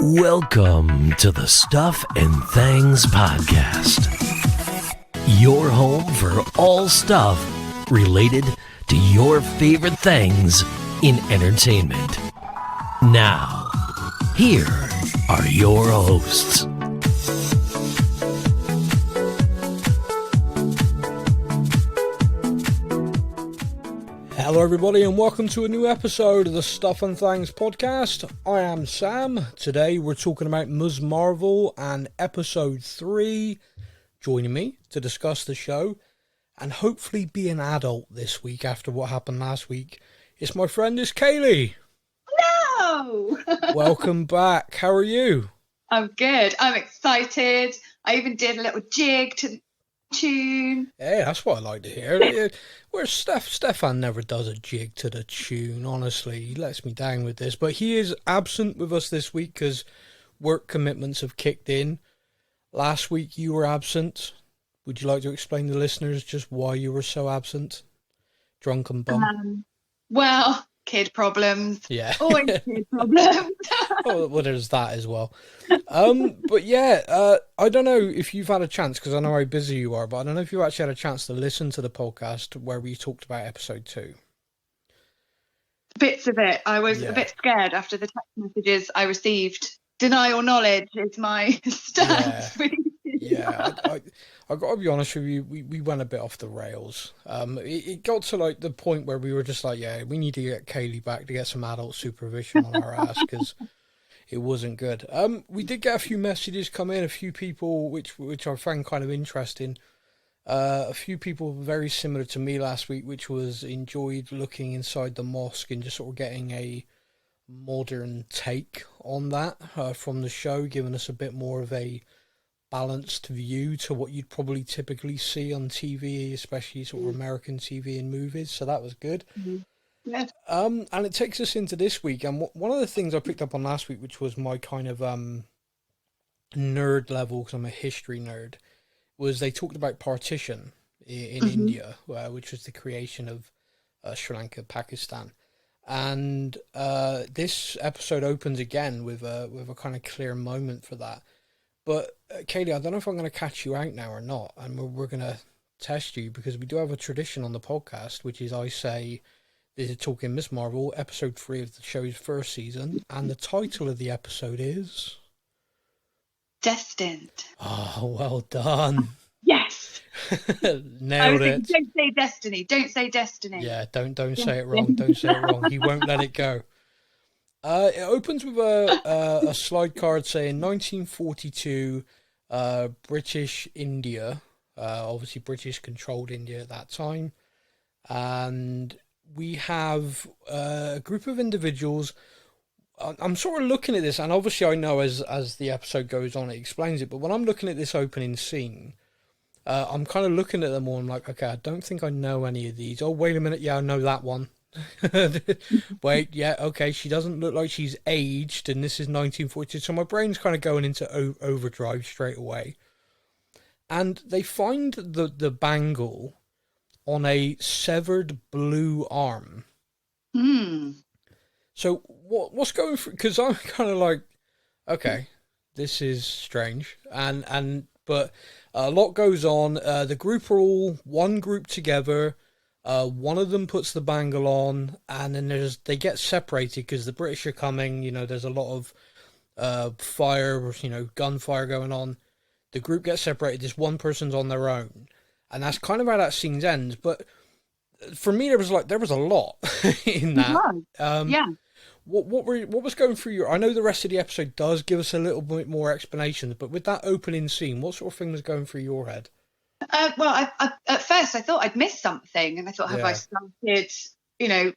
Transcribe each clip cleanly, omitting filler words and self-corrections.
Welcome to the Stuff and Things Podcast, your home for all stuff related to your favorite things in entertainment. Now, here are your hosts. Hello everybody and welcome to a new episode of the Stuff and Things Podcast. I am Sam. Today we're talking about Ms. Marvel and episode 3. Joining me to discuss the show and hopefully be an adult this week after what happened last week. It's my friend, it's Kayleigh. No! Welcome back. How are you? I'm good. I'm excited. I even did a little jig to the tune. Hey, that's what I like to hear. Where Stefan never does a jig to the tune, honestly. He lets me down with this. But he is absent with us this week because work commitments have kicked in. Last week you were absent. Would you like to explain to the listeners just why you were so absent? Drunken bum. Well, kid problems. Yeah. Always kid problems. well, there's that as well. But yeah, I don't know if you've had a chance, because I know how busy you are, but I don't know if you actually had a chance to listen to the podcast where we talked about episode 2. Bits of it. I was a bit scared after the text messages I received. Denial knowledge is my stance. Yeah, I got to be honest with you, we went a bit off the rails. It got to like the point where we were just like, yeah, we need to get Kayleigh back to get some adult supervision on our ass, because it wasn't good. We did get a few messages come in, a few people which I found kind of interesting. A few people very similar to me last week, which was enjoyed looking inside the mosque and just sort of getting a modern take on that from the show, giving us a bit more of a balanced view to what you'd probably typically see on TV, especially sort of American TV and movies. So that was good. Mm-hmm. Yeah. And it takes us into this week. And one of the things I picked up on last week, which was my kind of nerd level, because I'm a history nerd, was they talked about partition in India, which was the creation of Sri Lanka, Pakistan. And this episode opens again with a kind of clear moment for that. But Kayleigh, I don't know if I'm going to catch you out now or not, and we're going to test you, because we do have a tradition on the podcast, which is I say, this is Talking Ms. Marvel, episode 3 of the show's first season, and the title of the episode is... Destined. Oh, well done. Yes. Nailed it. Don't say destiny. Don't say destiny. Yeah, don't say it wrong. Don't say it wrong. He won't let it go. It opens with a slide card saying 1942, British India, obviously British controlled India at that time, and we have a group of individuals. I'm sort of looking at this, and obviously I know as the episode goes on it explains it, but when I'm looking at this opening scene, I'm kind of looking at them all and I'm like, okay, I don't think I know any of these. Oh, wait a minute, yeah, I know that one. Wait, yeah, okay, she doesn't look like she's aged, and this is 1942, so my brain's kind of going into overdrive straight away. And they find the bangle on a severed blue arm. So what's going through? Because I'm kind of like, okay, this is strange, but a lot goes on. The group are all one group together. One of them puts the bangle on, and then they get separated because the British are coming. You know, there's a lot of fire, gunfire going on. The group gets separated. This one person's on their own, and that's kind of how that scene ends. But for me, there was a lot in that. Yeah. What was going through your? I know the rest of the episode does give us a little bit more explanations, but with that opening scene, what sort of thing was going through your head? Well, I at first I thought I'd missed something, and I thought, have I started,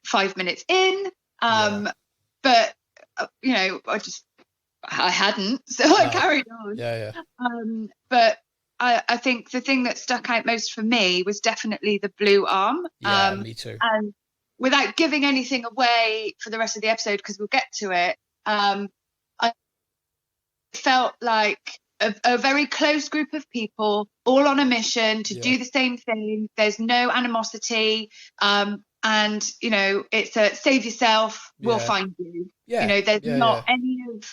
5 minutes in? But I hadn't, so I carried on. Yeah. But I think the thing that stuck out most for me was definitely the blue arm. Yeah, me too. And without giving anything away for the rest of the episode, because we'll get to it, I felt like a very close group of people, all on a mission to do the same thing. There's no animosity. And, it's a save yourself, we'll find you. There's not any of,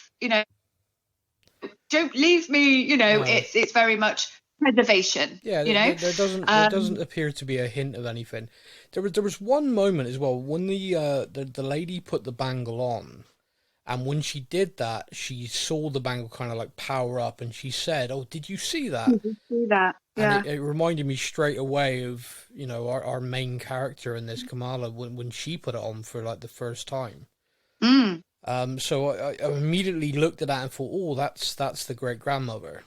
don't leave me. You know, No. it's very much preservation. Yeah, you know, there doesn't appear to be a hint of anything. There was one moment as well when the lady put the bangle on, and when she did that, she saw the bangle kind of like power up, and she said, "Oh, did you see that?" you can see that. Yeah. And it reminded me straight away of, you know, our main character in this, Kamala, when she put it on for like the first time. Mm. So I immediately looked at that and thought, oh, that's the great grandmother.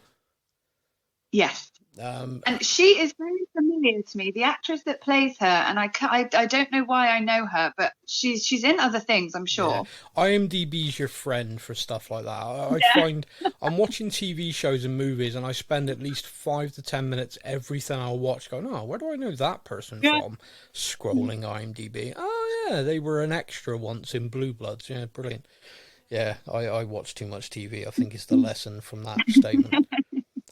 Yes. And she is very familiar to me, the actress that plays her, and I don't know why I know her, but she's in other things, I'm sure. Yeah. IMDb's your friend for stuff like that. I find I'm watching TV shows and movies, and I spend at least 5 to 10 minutes everything I watch going, oh, where do I know that person from? Scrolling IMDb. Oh, yeah, they were an extra once in Blue Bloods. Yeah, brilliant. Yeah, I watch too much TV, I think is the lesson from that statement.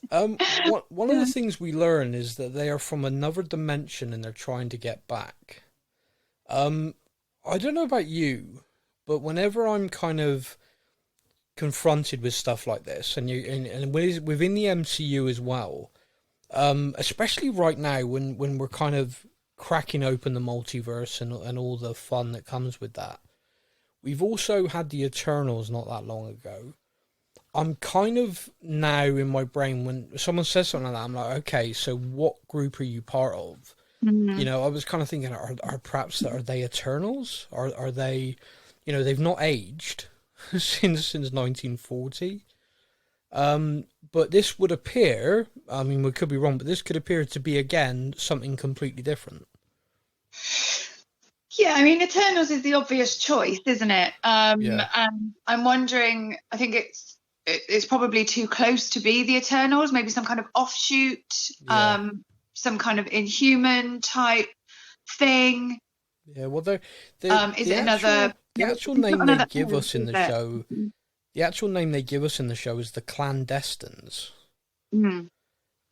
One of the things we learn is that they are from another dimension and they're trying to get back. I don't know about you, but whenever I'm kind of confronted with stuff like this, and within the MCU as well, especially right now when we're kind of cracking open the multiverse and all the fun that comes with that, we've also had the Eternals not that long ago. I'm kind of now in my brain, when someone says something like that, I'm like, okay, so what group are you part of? Mm-hmm. You know, I was kind of thinking, are they Eternals? Are they, you know, they've not aged since 1940. But this would appear, I mean, we could be wrong, but this could appear to be, again, something completely different. Yeah, I mean, Eternals is the obvious choice, isn't it? And I'm wondering, I think it's probably too close to be the Eternals, maybe some kind of offshoot, some kind of Inhuman type thing. Yeah, well, the actual name they give us in the show, the actual name they give us in the show is the Clandestines. Mm.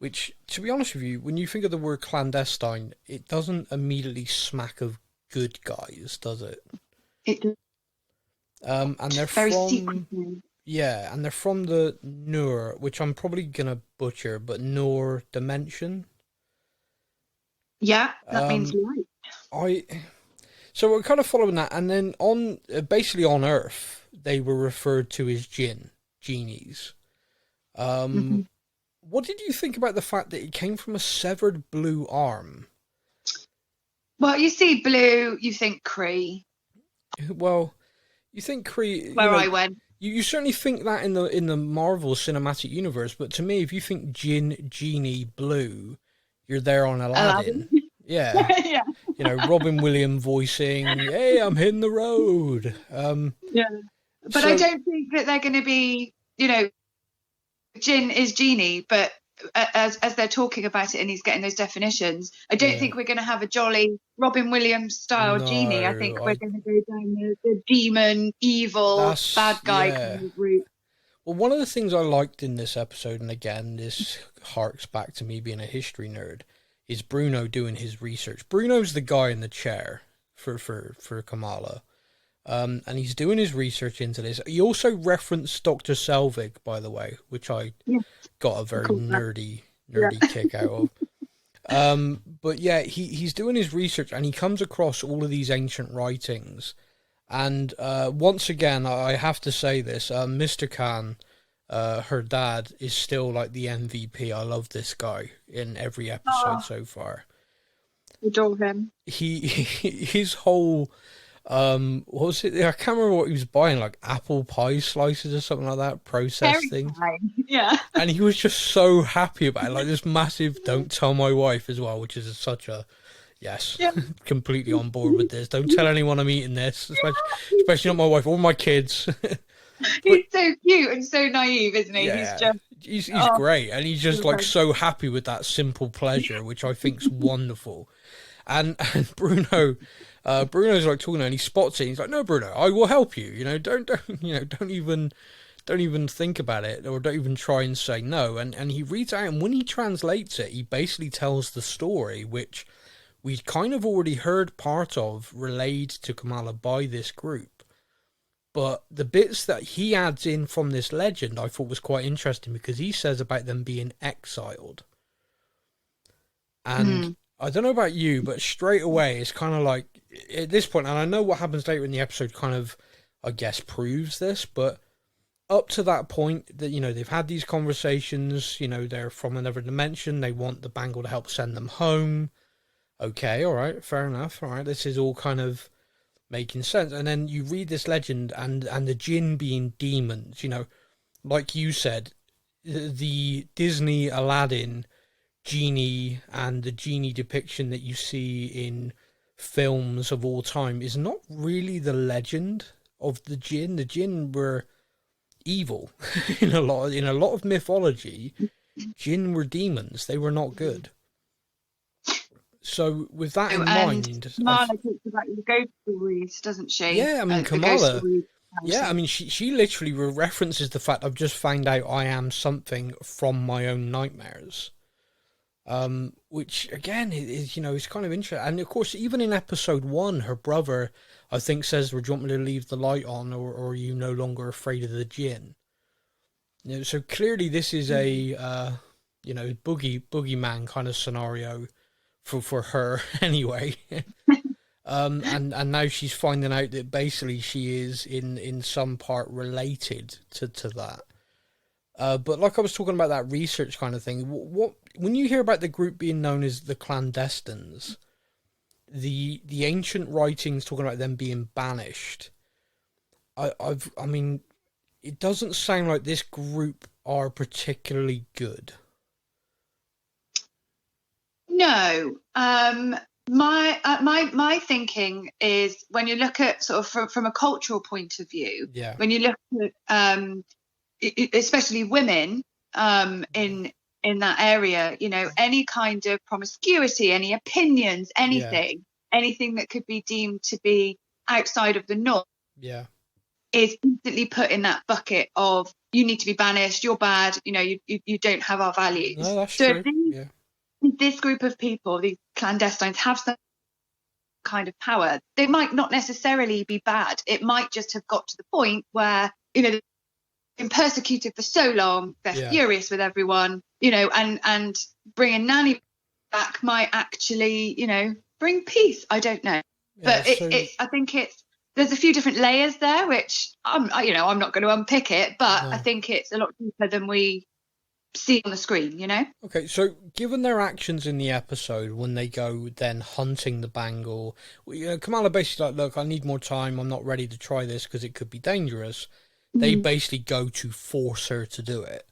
Which, to be honest with you, when you think of the word clandestine, it doesn't immediately smack of good guys, does it? It does. And they're very from secret. Yeah, and they're from the Noor, which I'm probably gonna butcher, but Noor dimension. Yeah, that means light. So we're kind of following that, and then basically on Earth, they were referred to as Djinn, genies. What did you think about the fact that it came from a severed blue arm? Well, you see blue, you think Kree. Well, you think Kree. Where I went. You certainly think that in the Marvel Cinematic Universe, but to me, if you think Djinn, genie, blue, you're there on Aladdin. Yeah. Yeah. You know, Robin Williams voicing, "Hey, I'm hitting the road." Yeah. But I don't think that they're going to be, you know, Djinn is genie, but as they're talking about it and he's getting those definitions, I don't think we're going to have a jolly Robin Williams style genie. I think we're going to go down the demon, evil, bad guy kind of route. Well, one of the things I liked in this episode, and again, this harks back to me being a history nerd, is Bruno doing his research. Bruno's the guy in the chair for Kamala. And he's doing his research into this. He also referenced Dr. Selvig, by the way, which I got a very nerdy kick out of. But yeah, he's doing his research and he comes across all of these ancient writings. And once again, I have to say this, Mr. Khan, her dad, is still like the MVP. I love this guy in every episode so far. Adore him. His whole... what was it? I can't remember what he was buying, like apple pie slices or something like that, processed things. Yeah. And he was just so happy about it, like this massive "don't tell my wife" as well, which is such a completely on board with this. Don't tell anyone I'm eating this, especially not my wife or my kids. He's so cute and so naive, isn't he? Yeah, he's great, and he's just like so happy with that simple pleasure, which I think's wonderful. And Bruno's like talking, and he spots it. And he's like, "No, Bruno, I will help you. You know, don't even think about it, or don't even try and say no." And he reads out, and when he translates it, he basically tells the story, which we'd kind of already heard part of relayed to Kamala by this group. But the bits that he adds in from this legend I thought was quite interesting, because he says about them being exiled. And I don't know about you, but straight away it's kind of like, at this point, and I know what happens later in the episode kind of, I guess, proves this, but up to that point that, they've had these conversations, they're from another dimension, they want the bangle to help send them home. Okay, all right, fair enough. All right, this is all kind of making sense. And then you read this legend and the Djinn being demons, like you said, the Disney Aladdin genie and the genie depiction that you see in films of all time is not really the legend of the Djinn. The Djinn were evil in a lot of mythology. Djinn were demons. They were not good. So with that in mind, Kamala talks about the ghost stories, doesn't she? Yeah, I mean, Kamala. Yeah, I mean, she literally references the fact, I've just found out I am something from my own nightmares. Which again is is kind of interesting. And of course, even in episode 1, her brother, I think, says, "Do you want me to leave the light on, or are you no longer afraid of the Djinn?" So clearly this is a boogeyman kind of scenario for her anyway. And now she's finding out that basically she is in some part related to that. But like I was talking about that research kind of thing, what when you hear about the group being known as the clandestines, the ancient writings talking about them being banished, I mean, it doesn't sound like this group are particularly good. No. My thinking is, when you look at sort of from a cultural point of view, when you look at especially women in that area, any kind of promiscuity, any opinions, anything that could be deemed to be outside of the norm, is instantly put in that bucket of, you need to be banished, you're bad, you don't have our values. No, that's true. This group of people, these clandestines, have some kind of power. They might not necessarily be bad. It might just have got to the point where, they've been persecuted for so long, they're furious with everyone, and bringing Nanny back might actually, bring peace. I don't know. But I think there's a few different layers there, which I'm not going to unpick it, but I think it's a lot deeper than we see on the screen, Okay, so given their actions in the episode when they go then hunting the bangle, Kamala basically like, look, I need more time, I'm not ready to try this because it could be dangerous. They basically go to force her to do it.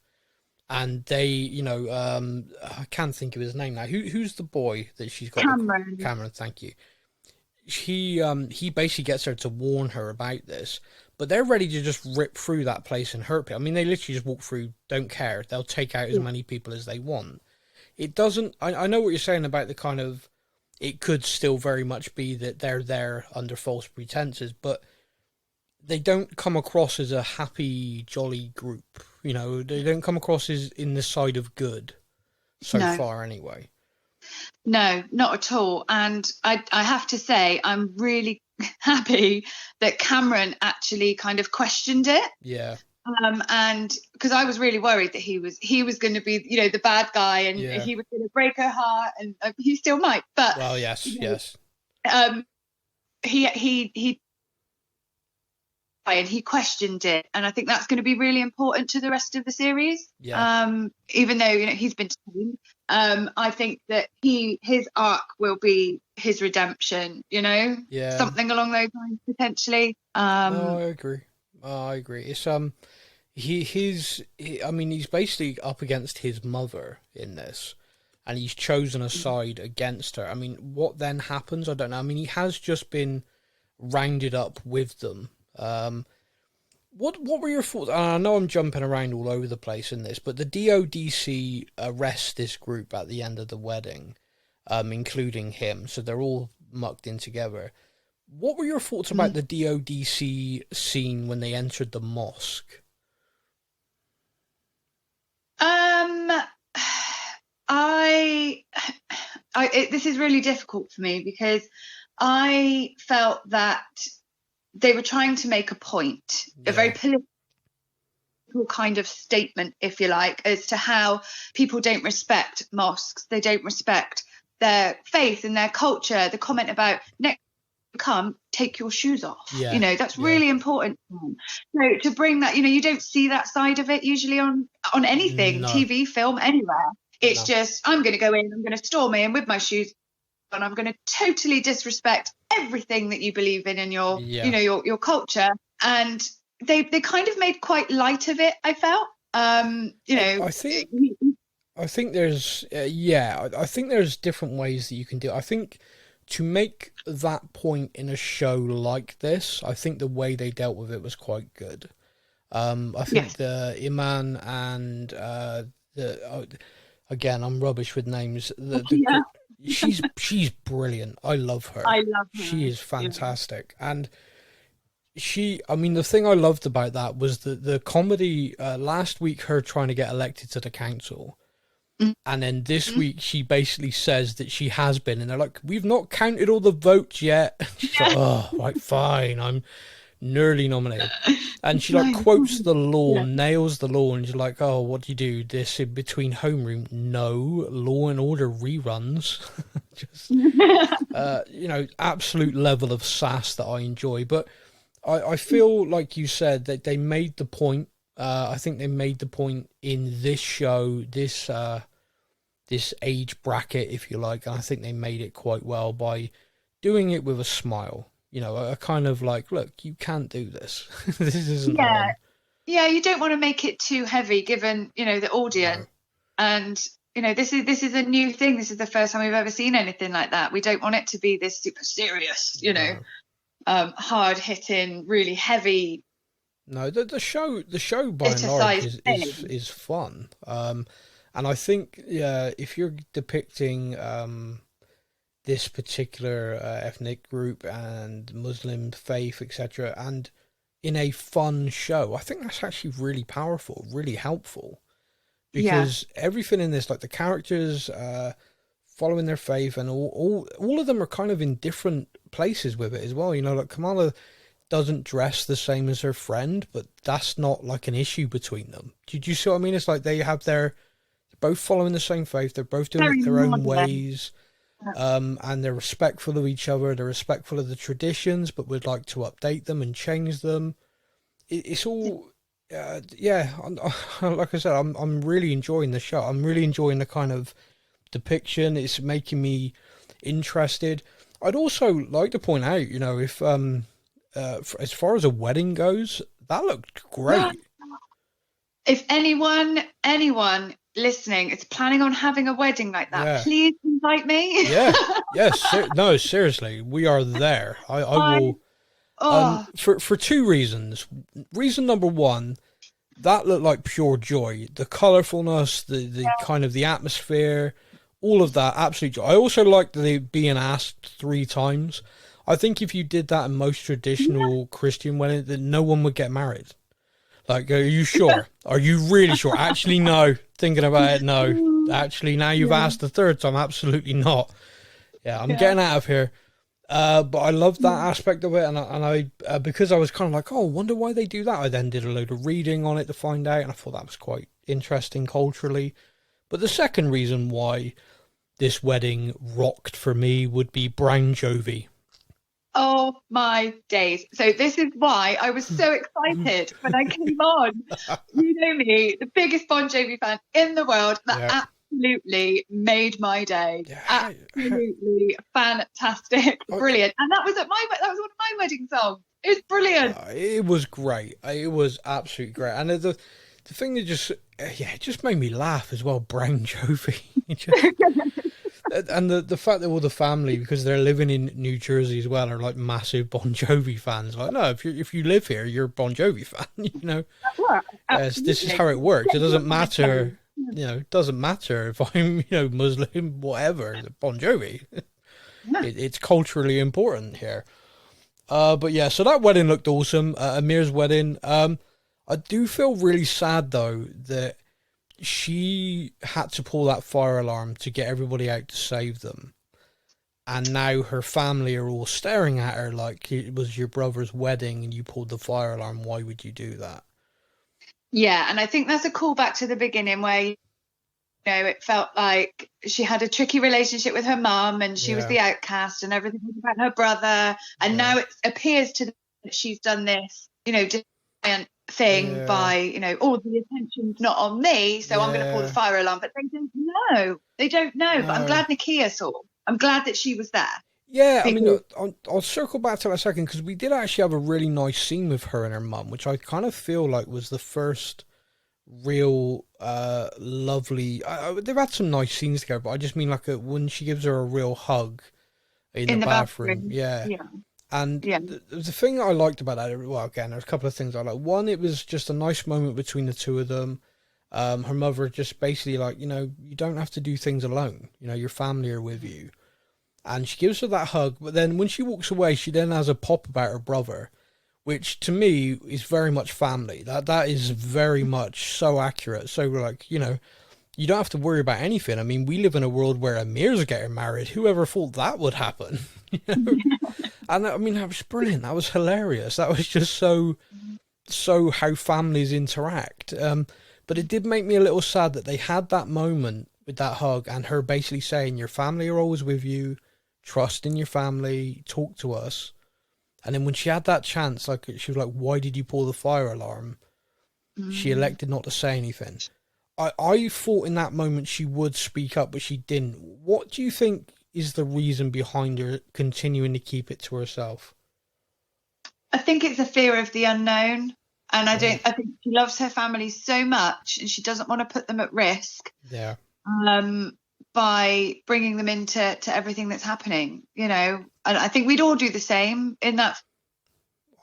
And they, I can't think of his name now. Who's the boy that she's got? Cameron, thank you. He basically gets her to warn her about this. But they're ready to just rip through that place and hurt people. I mean, they literally just walk through, don't care. They'll take out as many people as they want. It doesn't... I know what you're saying about the kind of... It could still very much be that they're there under false pretenses, but they don't come across as a happy, jolly group. They don't come across as in the side of good so far anyway. No, not at all. And I have to say, I'm really happy that Cameron actually kind of questioned it. Yeah. And because I was really worried that he was going to be, the bad guy, and he was going to break her heart, and he still might. But well, yes. He and he questioned it, and I think that's going to be really important to the rest of the series. Even though he's been tamed, I think that his arc will be his redemption, something along those lines potentially. No, I agree. It's he's basically up against his mother in this, and he's chosen a side against her. I mean, what then happens? I don't know. I mean, he has just been rounded up with them. What were your thoughts? I know I'm jumping around all over the place in this, but the DODC arrests this group at the end of the wedding, including him, so they're all mucked in together. What were your thoughts about the DODC scene when they entered the mosque? This is really difficult for me, because I felt that they were trying to make a point, a very political kind of statement, if you like, as to how people don't respect mosques, they don't respect their faith and their culture. The comment about next come, take your shoes off. That's really important. So to bring that, you don't see that side of it usually on anything, TV, film, anywhere. It's just, I'm going to go in, I'm going to storm in with my shoes on, I'm going to totally disrespect everything that you believe in and your, your culture. And they kind of made quite light of it, I felt. I think there's I think there's different ways that you can do it. I think to make that point in a show like this, I think the way they dealt with it was quite good. I think the Iman and again, I'm rubbish with names. She's brilliant. I love her. I love her. She is fantastic. And the thing I loved about that was the comedy last week, her trying to get elected to the council. And then this week she basically says that she has been, and they're like, we've not counted all the votes yet. She's like, oh, right, fine, I'm nearly nominated. And she quotes the law, nails the law, and she's like, oh, what do you do? This in between homeroom? No, Law and Order reruns. Just, absolute level of sass that I enjoy. But I feel like you said that they made the point. I think they made the point in this show, this age bracket, if you like, and I think they made it quite well by doing it with a smile. A kind of like, look, you can't do this. This isn't on. Yeah, you don't want to make it too heavy, given the audience, and this is a new thing. This is the first time we've ever seen anything like that. We don't want it to be this super serious, hard hitting, really heavy. No, the show by and large is fun. And I think, if you're depicting this particular ethnic group and Muslim faith, etc., and in a fun show, I think that's actually really powerful, really helpful, because everything in this, like the characters following their faith, and all of them are kind of in different places with it as well. Like Kamala doesn't dress the same as her friend, but that's not like an issue between them. Do you see what I mean? It's like they're both following the same faith, they're both doing it their own ways. And they're respectful of each other, they're respectful of the traditions, but would like to update them and change them. It's all, like I said, I'm really enjoying the show. I'm really enjoying the kind of depiction. It's making me interested. I'd also like to point out, if as far as a wedding goes, that looked great. If anyone listening is planning on having a wedding like that, please invite me. No, seriously, we are there. I will for two reasons. Reason number one, that looked like pure joy. The colorfulness, the kind of the atmosphere, all of that, absolute joy. I also liked the being asked 3 times. I think if you did that in most traditional Christian weddings, then no one would get married. Like, are you sure? Are you really sure? Actually, no. Thinking about it, no. Actually, now you've asked the 3rd time, absolutely not. I'm getting out of here. But I loved that aspect of it, and I because I was kind of like, oh, wonder why they do that. I then did a load of reading on it to find out, and I thought that was quite interesting culturally. But the second reason why this wedding rocked for me would be Brown Jovi. Oh my days. So this is why I was so excited when I came on. You know me, the biggest Bon Jovi fan in the world. That absolutely made my day. Absolutely fantastic. Brilliant. And that was one of my wedding songs. It was brilliant. It was great. It was absolutely great. And the thing that it just made me laugh as well, Brown Jovi. And the fact that all the family, because they're living in New Jersey as well, are like massive Bon Jovi fans. Like, no, if you live here, you're a Bon Jovi fan. This is how it works. It doesn't matter. It doesn't matter if I'm Muslim, whatever. Bon Jovi. It's culturally important here. But yeah, so that wedding looked awesome. Amir's wedding. I do feel really sad though that she had to pull that fire alarm to get everybody out to save them. and now her family are all staring at her like it was your brother's wedding and you pulled the fire alarm. Why would you do that? Yeah, and I think that's a callback to the beginning where, you know, it felt like she had a tricky relationship with her mum and she was the outcast and everything was about her brother. And now it appears to them that she's done this, you know, giant thing by, you know, all the attention's not on me, so I'm going to pull the fire alarm. But they don't know. They don't know. No. But I'm glad Nakia saw. I'm glad that she was there. Yeah, I mean, I'll circle back to that a second because we did actually have a really nice scene with her and her mum, which I kind of feel like was the first real lovely. They've had some nice scenes together, but I just mean like when she gives her a real hug in the bathroom. Yeah. And the thing I liked about that, well, again, there's a couple of things I like. One, it was just a nice moment between the two of them. Her mother just basically like, you know, you don't have to do things alone. You know, your family are with you. And she gives her that hug, but then when she walks away, she then has a pop about her brother, which to me is very much family. That is very much so accurate. So like, you know, you don't have to worry about anything. I mean, we live in a world where Amir's getting married. Whoever thought that would happen? You know? And I mean, that was brilliant. That was hilarious. That was just so how families interact. But it did make me a little sad that they had that moment with that hug and her basically saying, your family are always with you. Trust in your family, talk to us. And then when she had that chance, like she was like, why did you pull the fire alarm? She elected not to say anything. I thought in that moment she would speak up, but she didn't. What do you think is the reason behind her continuing to keep it to herself? I think it's a fear of the unknown. And I think she loves her family so much and she doesn't want to put them at risk. Yeah. By bringing them into everything that's happening, you know. And I think we'd all do the same in that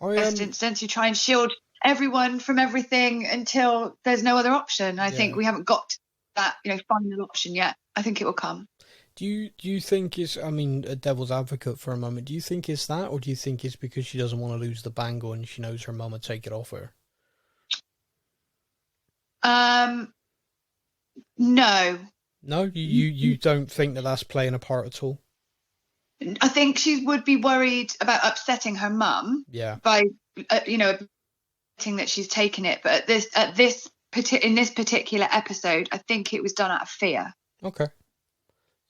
first instance. You try and shield everyone from everything until there's no other option. I think we haven't got that, you know, final option yet. I think it will come. Do you think it's, I mean, a devil's advocate for a moment, do you think it's that, or do you think it's because she doesn't want to lose the bangle and she knows her mum would take it off her? No, you don't think that that's playing a part at all? I think she would be worried about upsetting her mum by, you know, admitting that she's taken it. But in this particular episode, I think it was done out of fear. Okay.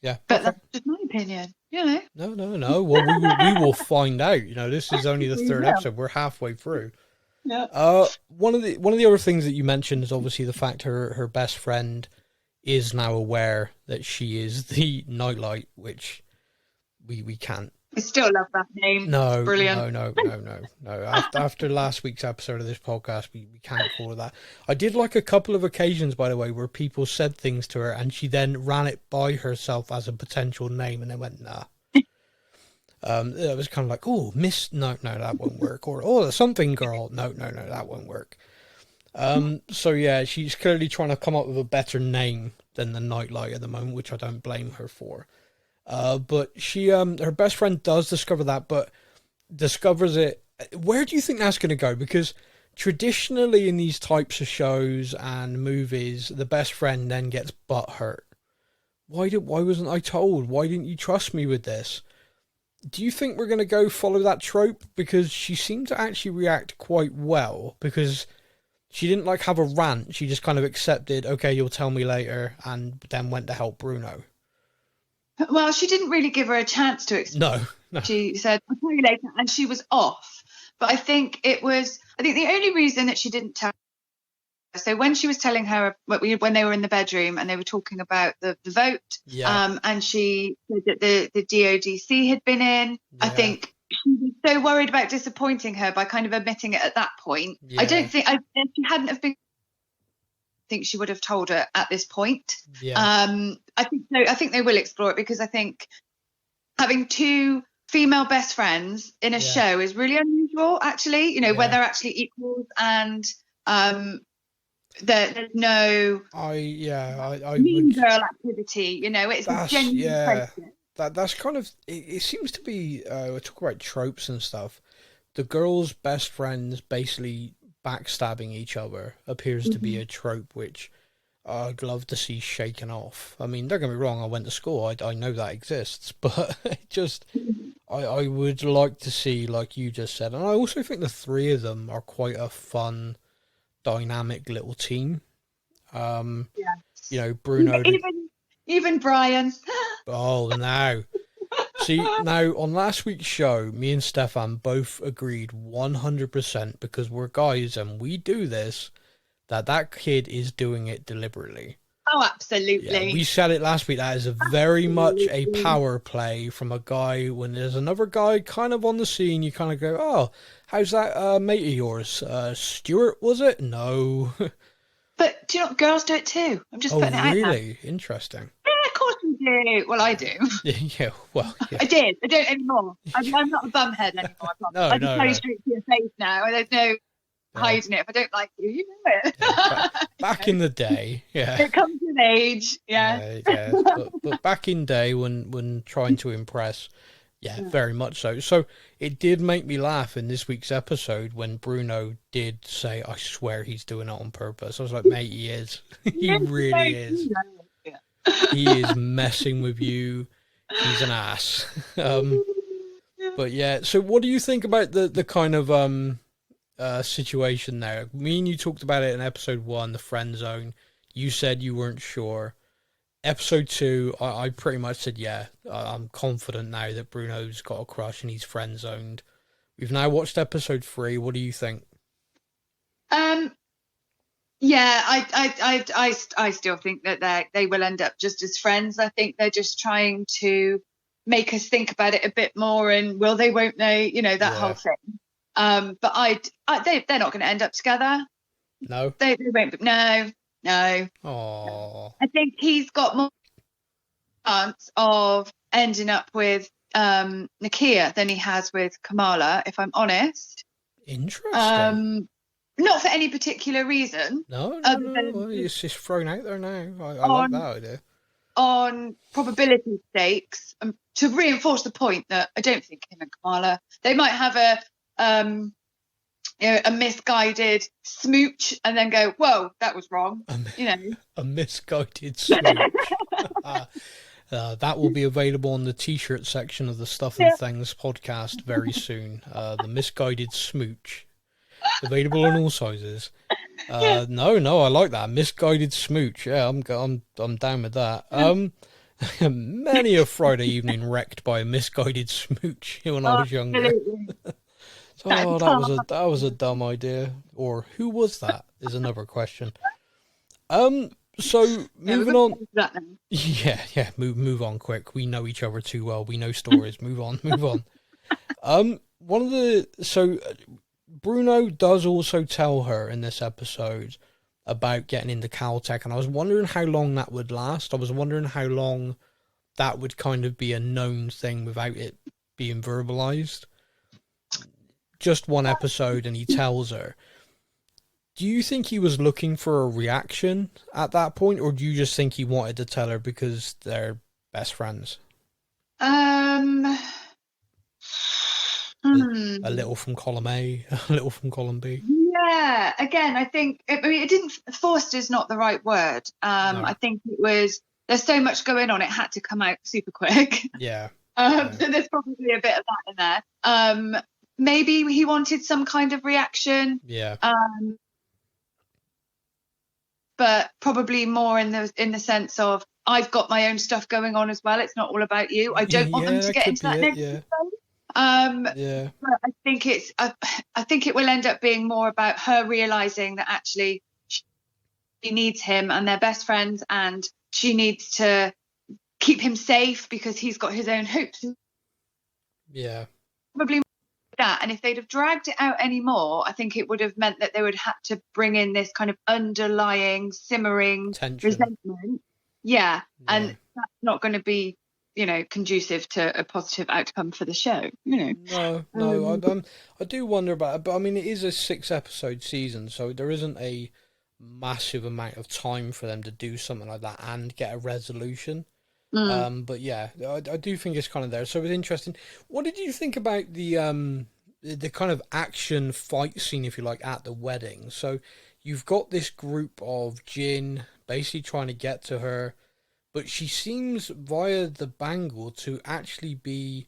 Yeah. But that's just my opinion, you know. No. Well, we will find out. You know, this is only the third episode. We're halfway through. Yeah. One of the other things that you mentioned is obviously the fact her best friend is now aware that she is the Nightlight, which we can't. I still love that name. No, it's brilliant. No. After last week's episode of this podcast, we can't call it that. I did like a couple of occasions, by the way, where people said things to her and she then ran it by herself as a potential name and then went, nah. It was kind of like, oh, Miss, no, that won't work. Or, oh, something girl, no, that won't work. So yeah, she's clearly trying to come up with a better name than the Nightlight at the moment, which I don't blame her for. But she, her best friend does discover that, but discovers it. Where do you think that's going to go? Because traditionally in these types of shows and movies, the best friend then gets butt hurt. Why wasn't I told? Why didn't you trust me with this? Do you think we're going to go follow that trope? Because she seemed to actually react quite well, because she didn't like have a rant. She just kind of accepted, okay, you'll tell me later, and then went to help Bruno. Well, she didn't really give her a chance to explain. No. She said, I'll tell you later, and she was off. But I think the only reason that she didn't tell her, so when she was telling her, when they were in the bedroom and they were talking about the vote, and she said that the DODC had been in, I think she was so worried about disappointing her by kind of admitting it at that point. I don't think, if she hadn't have been, I think she would have told her at this point. I think they will explore it, because I think having two female best friends in a show is really unusual, actually, you know, where they're actually equals, and there's no mean girl activity, you know. It's a genuine friendship. That's kind of it seems to be we talk about tropes and stuff. The girls' best friends basically backstabbing each other appears to be a trope, which I'd love to see shaken off. I mean, don't get me wrong, I went to school, I know that exists, but I would like to see, like you just said, and I also think the three of them are quite a fun, dynamic little team. Bruno. Even Brian. Oh, now. See, now, on last week's show, me and Stefan both agreed 100%, because we're guys and we do this, that kid is doing it deliberately. Oh, absolutely. Yeah, we said it last week. That is very much a power play from a guy. When there's another guy kind of on the scene, you kind of go, oh, how's that mate of yours? Stuart, was it? No. But do you know what? Girls do it too. I'm just putting it out there. Really? Interesting. Yeah, of course we do. Well, I do. Yeah, well, yeah. I did. I don't anymore. I'm not a bumhead anymore. I just tell you straight to your face now. There's no hiding it. If I don't like you, you know it. Yeah, back in the day, yeah. It comes with age, yeah. But back in day when trying to impress, very much so. So it did make me laugh in this week's episode when Bruno did say, I swear he's doing it on purpose. I was like, mate, he is. He really is. He is messing with you. He's an ass. But yeah, so what do you think about the kind of situation there? Me and you talked about it in episode 1, the friend zone. You said you weren't sure. Episode 2, I pretty much said, I'm confident now that Bruno's got a crush and he's friend zoned. We've now watched episode 3. What do you think? Yeah, I still think that they will end up just as friends. I think they're just trying to make us think about it a bit more, and will they, won't they? You know, that whole thing. But they're not going to end up together. No, they won't. No. Oh, I think he's got more chance of ending up with Nakia than he has with Kamala, if I'm honest. Interesting. Not for any particular reason. No. It's just thrown out there now. I like that idea. On probability stakes, to reinforce the point that I don't think him and Kamala, they might have a misguided smooch and then go, whoa, that was wrong. A misguided smooch. That will be available on the t-shirt section of the Stuff and Things podcast very soon. The misguided smooch. Available in all sizes. No, I like that. Misguided smooch. Yeah, I'm down with that. Many a Friday evening wrecked by a misguided smooch when I was younger. That was a dumb idea. Or who was that? Is another question. So moving on. Yeah. Move on quick. We know each other too well. We know stories. Move on. Bruno does also tell her in this episode about getting into Caltech, and I was wondering how long that would last. I was wondering how long that would kind of be a known thing without it being verbalized. Just one episode, and he tells her. Do you think he was looking for a reaction at that point, or do you just think he wanted to tell her because they're best friends? A little from column A, a little from column B. Yeah, again, I think, forced is not the right word. No. I think it was, there's so much going on, it had to come out super quick. Yeah. So there's probably a bit of that in there. Maybe he wanted some kind of reaction. Yeah. But probably more in the sense of, I've got my own stuff going on as well. It's not all about you. I don't want them to get into that negative zone. But I think I think it will end up being more about her realizing that actually she needs him and they're best friends, and she needs to keep him safe because he's got his own hopes. Yeah. Probably that. And if they'd have dragged it out anymore, I think it would have meant that they would have to bring in this kind of underlying simmering tension. Resentment. Yeah. And that's not going to be, conducive to a positive outcome for the show, No, I do wonder about it, but I mean, it is a 6-episode season, so there isn't a massive amount of time for them to do something like that and get a resolution. But yeah, I do think it's kind of there. So it's interesting. What did you think about the kind of action fight scene, if you like, at the wedding? So you've got this group of Djinn, basically trying to get to her, but she seems via the bangle to actually be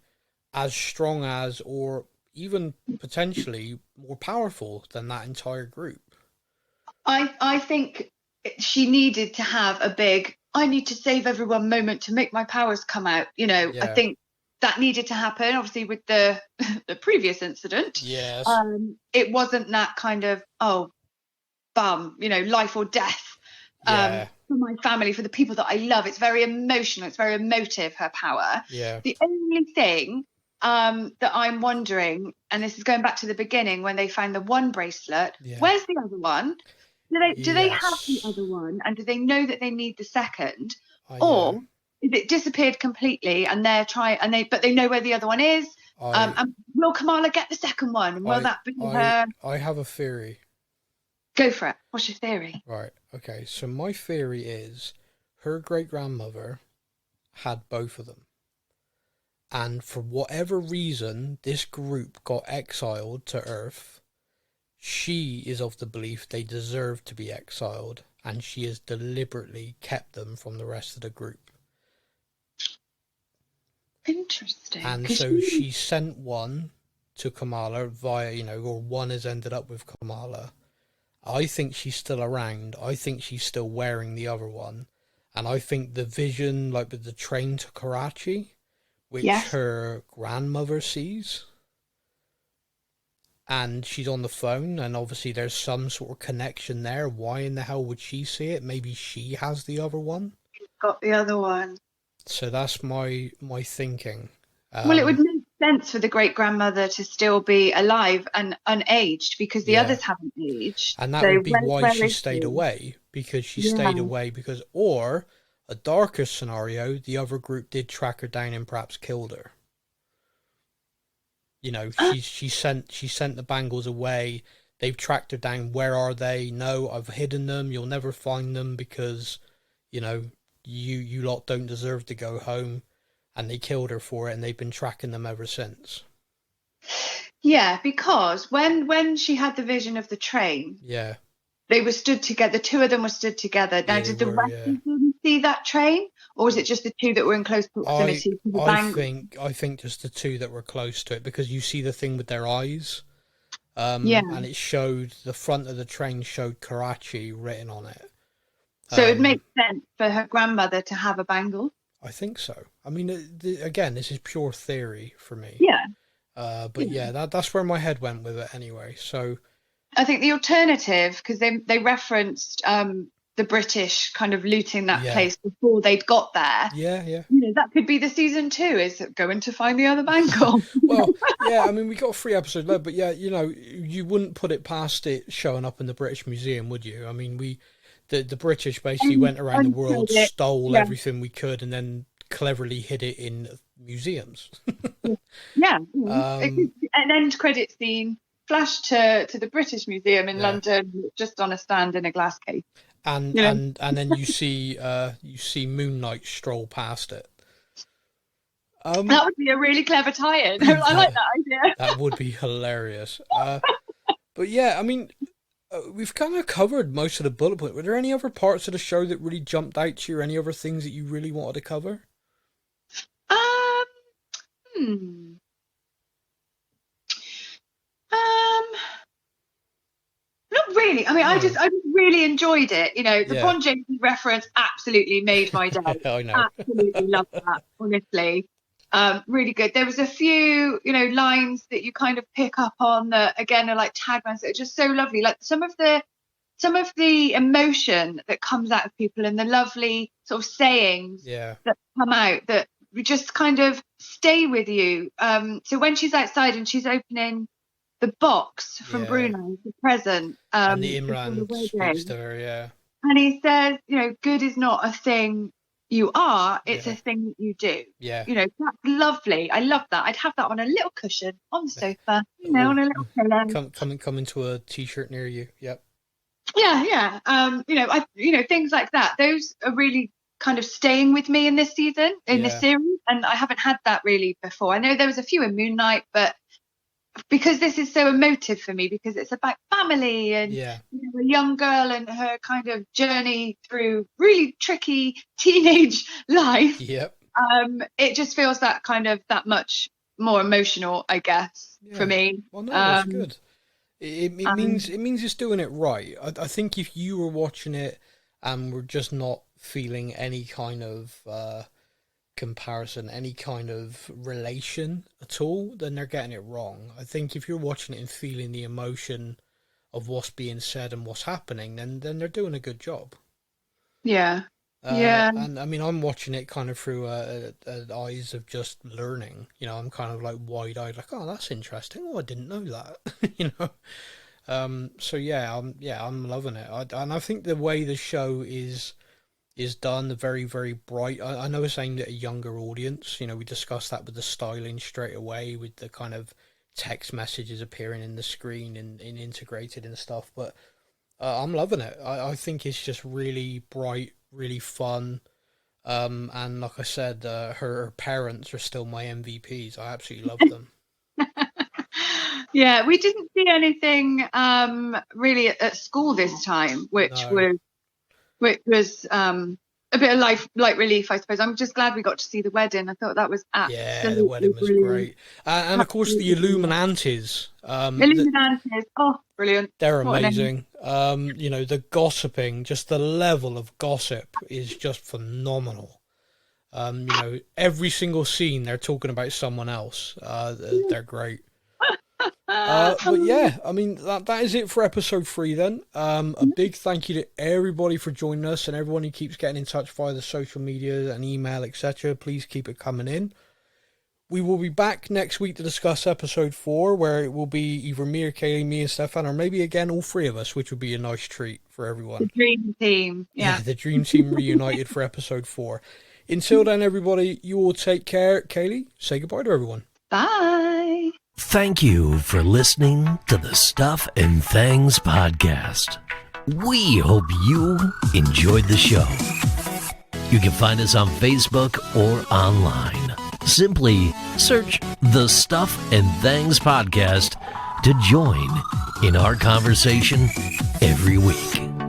as strong as, or even potentially more powerful than that entire group. I think she needed to have a big, I need to save everyone moment to make my powers come out. You know, I Yeah. think that needed to happen. Obviously, with the the previous incident, Yes. it wasn't that kind of, oh, bum, you know, life or death. Yeah. For my family, for the people that I love. It's very emotional. It's very emotive, her power. Yeah. The only thing that I'm wondering, and this is going back to the beginning when they found the one bracelet, Yeah. where's the other one? Do they have the Yes. other one, and do they know that they need the second, Yeah. or is it disappeared completely and they're trying, but they know where the other one is? And will Kamala get the second one? And will that be her? I have a theory. Go for it. What's your theory? Right. Okay. So my theory is her great-grandmother had both of them. And for whatever reason, this group got exiled to Earth. She is of the belief they deserve to be exiled, and she has deliberately kept them from the rest of the group. Interesting. And so she sent one to Kamala via, or one has ended up with Kamala. I think she's still around. I think she's still wearing the other one. And I think the vision, like with the train to Karachi, which her grandmother sees, and she's on the phone, and obviously there's some sort of connection there. Why in the hell would she see it? Maybe she has the other one. Got the other one. So that's my thinking. Well, it would make sense for the great grandmother to still be alive and unaged, because the others haven't aged. And that would be why she stayed away, because she stayed away because, or a darker scenario, the other group did track her down and perhaps killed her. She sent the bangles away. They've tracked her down. Where are they? No, I've hidden them. You'll never find them because, you lot don't deserve to go home. And they killed her for it, and they've been tracking them ever since. Yeah, because when she had the vision of the train, they were stood together. The two of them were stood together. Now, did the rest of them see that train, or was it just the two that were in close proximity to the bangle? I think just the two that were close to it, because you see the thing with their eyes. And it showed, the front of the train showed Karachi written on it. So it makes sense for her grandmother to have a bangle. I think so. I mean, again, this is pure theory for me. Yeah. But that's where my head went with it anyway. So I think the alternative, because they referenced the British kind of looting that place before they'd got there. Yeah. That could be the season 2, is going to find the other bangle. Well, yeah, I mean, we got 3 episodes left, but yeah, you wouldn't put it past it showing up in the British Museum, would you? I mean, the British basically went around the world, stole everything we could, and then cleverly hid it in museums. An end credit scene, flash to the British Museum in London, just on a stand in a glass case. And then you see Moon Knight stroll past it. That would be a really clever tie-in. I like that idea. That would be hilarious. But yeah, I mean, we've kind of covered most of the bullet points. Were there any other parts of the show that really jumped out to you, or any other things that you really wanted to cover? Not really. I mean, I just really enjoyed it. The Bon Jovi reference absolutely made my day. I know. Absolutely loved that, honestly. Really good. There was a few, lines that you kind of pick up on that, again, are like taglines that are just so lovely. Like some of the emotion that comes out of people, and the lovely sort of sayings that come out that just kind of stay with you. So when she's outside and she's opening the box from Bruno, the present, and the Imran speaks to her, and he says, good is not a thing you are, it's a thing that you do. That's lovely. I love that. I'd have that on a little cushion on the sofa, on a little pillow. Come into a t-shirt near you. Yep. Yeah. Things like that. Those are really kind of staying with me in this season, in this series, and I haven't had that really before. I know there was a few in Moon Knight, but because this is so emotive for me, because it's about family and a young girl and her kind of journey through really tricky teenage life. Yep. It just feels that much more emotional, I guess, for me. Well, no, that's good. It means it's doing it right. I think if you were watching it and were just not feeling any kind of comparison, any kind of relation at all, then they're getting it wrong. I think if you're watching it and feeling the emotion of what's being said and what's happening, then they're doing a good job. Yeah. And I mean, I'm watching it kind of through eyes of just learning. You know, I'm kind of like wide-eyed, like, oh, that's interesting. Oh, I didn't know that. You know. So I'm loving it. And I think the way the show is done, very, very bright. I know it's aimed at a younger audience. You know, we discussed that with the styling straight away, with the kind of text messages appearing in the screen and integrated and stuff. But I'm loving it. I think it's just really bright, really fun. And like I said, her parents are still my MVPs. I absolutely love them. Yeah, we didn't see anything really at school this time, which was a bit of light relief, I suppose. I'm just glad we got to see the wedding. I thought that was absolutely the wedding was brilliant. Great. And of course the Illuminantes. Illuminantes, brilliant. They're amazing. You know, the gossiping, just the level of gossip is just phenomenal. You know, every single scene they're talking about someone else. They're great. But yeah, I mean, that is it for episode 3 then. A big thank you to everybody for joining us, and everyone who keeps getting in touch via the social media and email, etc. Please keep it coming in. We will be back next week to discuss episode 4, where it will be either me or Kayleigh, me and Stefan, or maybe again all 3 of us, which would be a nice treat for everyone. The dream team. Yeah, the dream team reunited for episode 4. Until then, everybody, you all take care. Kayleigh, say goodbye to everyone. Bye. Thank you for listening to the Stuff and Things podcast. We hope you enjoyed the show. You can find us on Facebook or online. Simply search the Stuff and Things podcast to join in our conversation every week.